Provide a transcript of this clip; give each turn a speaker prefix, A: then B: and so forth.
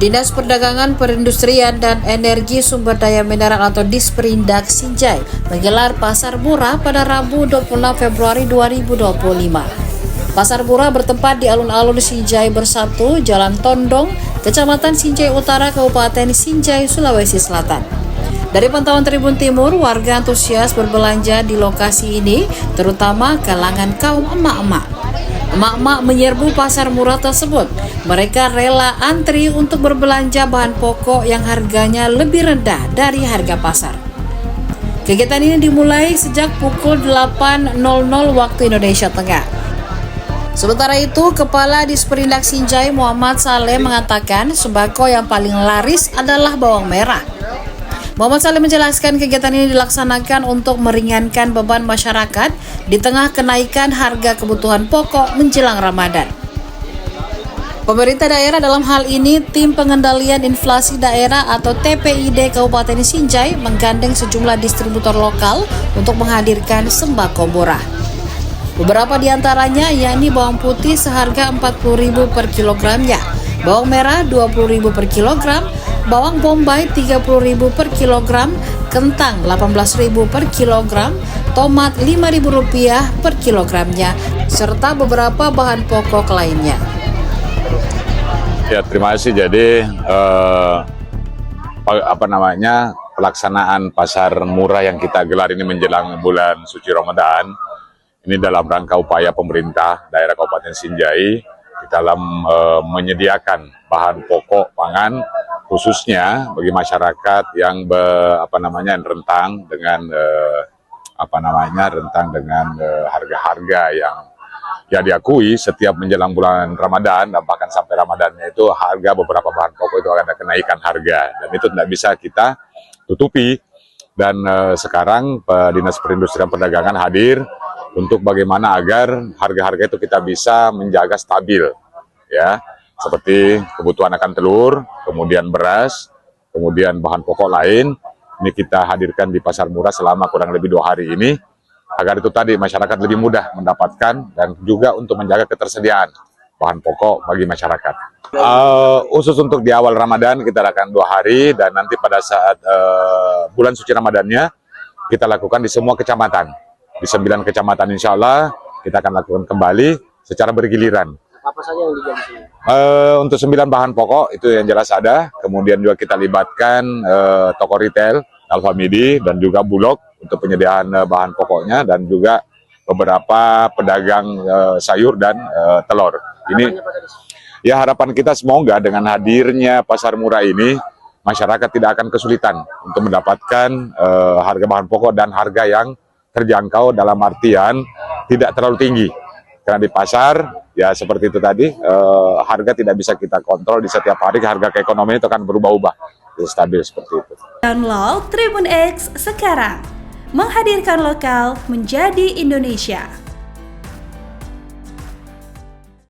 A: Dinas Perdagangan, Perindustrian, dan Energi Sumber Daya Mineral atau Disperindak Sinjai menggelar pasar murah pada Rabu 26 Februari 2025. Pasar murah bertempat di alun-alun Sinjai Bersatu, Jalan Tondong, Kecamatan Sinjai Utara, Kabupaten Sinjai, Sulawesi Selatan. Dari pantauan Tribun Timur, warga antusias berbelanja di lokasi ini, terutama kalangan kaum emak-emak. Emak-emak menyerbu pasar murah tersebut. Mereka rela antri untuk berbelanja bahan pokok yang harganya lebih rendah dari harga pasar. Kegiatan ini dimulai sejak pukul 8.00 waktu Indonesia Tengah. Sementara itu, Kepala Disperindak Sinjai Muhammad Saleh mengatakan sembako yang paling laris adalah bawang merah. Muhammad Saleh menjelaskan kegiatan ini dilaksanakan untuk meringankan beban masyarakat di tengah kenaikan harga kebutuhan pokok menjelang Ramadan. Pemerintah daerah dalam hal ini, Tim Pengendalian Inflasi Daerah atau TPID Kabupaten Sinjai menggandeng sejumlah distributor lokal untuk menghadirkan sembako murah. Beberapa di antaranya yakni bawang putih seharga Rp40.000 per kilogramnya, bawang merah Rp20.000 per kilogram, bawang bombay Rp30.000 per kilogram, kentang Rp18.000 per kilogram, tomat Rp5.000 per kilogramnya, serta beberapa bahan pokok lainnya.
B: Ya, terima kasih. Jadi pelaksanaan pasar murah yang kita gelar ini menjelang bulan suci Ramadan ini dalam rangka upaya pemerintah daerah Kabupaten Sinjai dalam menyediakan bahan pokok pangan khususnya bagi masyarakat yang rentang dengan harga-harga yang ya diakui setiap menjelang bulan Ramadan dan bahkan sampai Ramadannya itu harga beberapa bahan pokok itu akan ada kenaikan harga dan itu tidak bisa kita tutupi. Dan sekarang Dinas Perindustrian Perdagangan hadir untuk bagaimana agar harga-harga itu kita bisa menjaga stabil, ya, seperti kebutuhan akan telur, kemudian beras, kemudian bahan pokok lain. Ini kita hadirkan di pasar murah selama kurang lebih 2 hari ini, agar itu tadi masyarakat lebih mudah mendapatkan dan juga untuk menjaga ketersediaan bahan pokok bagi masyarakat. Khusus untuk di awal Ramadan kita akan 2 hari dan nanti pada saat bulan suci Ramadannya kita lakukan di semua kecamatan. Di 9 kecamatan insya Allah kita akan lakukan kembali secara bergiliran.
C: Apa saja yang dijual di sini?
B: Untuk 9 bahan pokok itu yang jelas ada. Kemudian juga kita libatkan toko retail, Alfamidi dan juga Bulog untuk penyediaan bahan pokoknya dan juga beberapa pedagang sayur dan telur. Ini ya harapan kita semoga dengan hadirnya pasar murah ini masyarakat tidak akan kesulitan untuk mendapatkan harga bahan pokok dan harga yang terjangkau dalam artian tidak terlalu tinggi. Karena di pasar ya seperti itu tadi harga tidak bisa kita kontrol di setiap hari, harga keekonomian itu akan berubah-ubah, stabil seperti itu.
D: Download Tribun X sekarang, menghadirkan lokal menjadi Indonesia.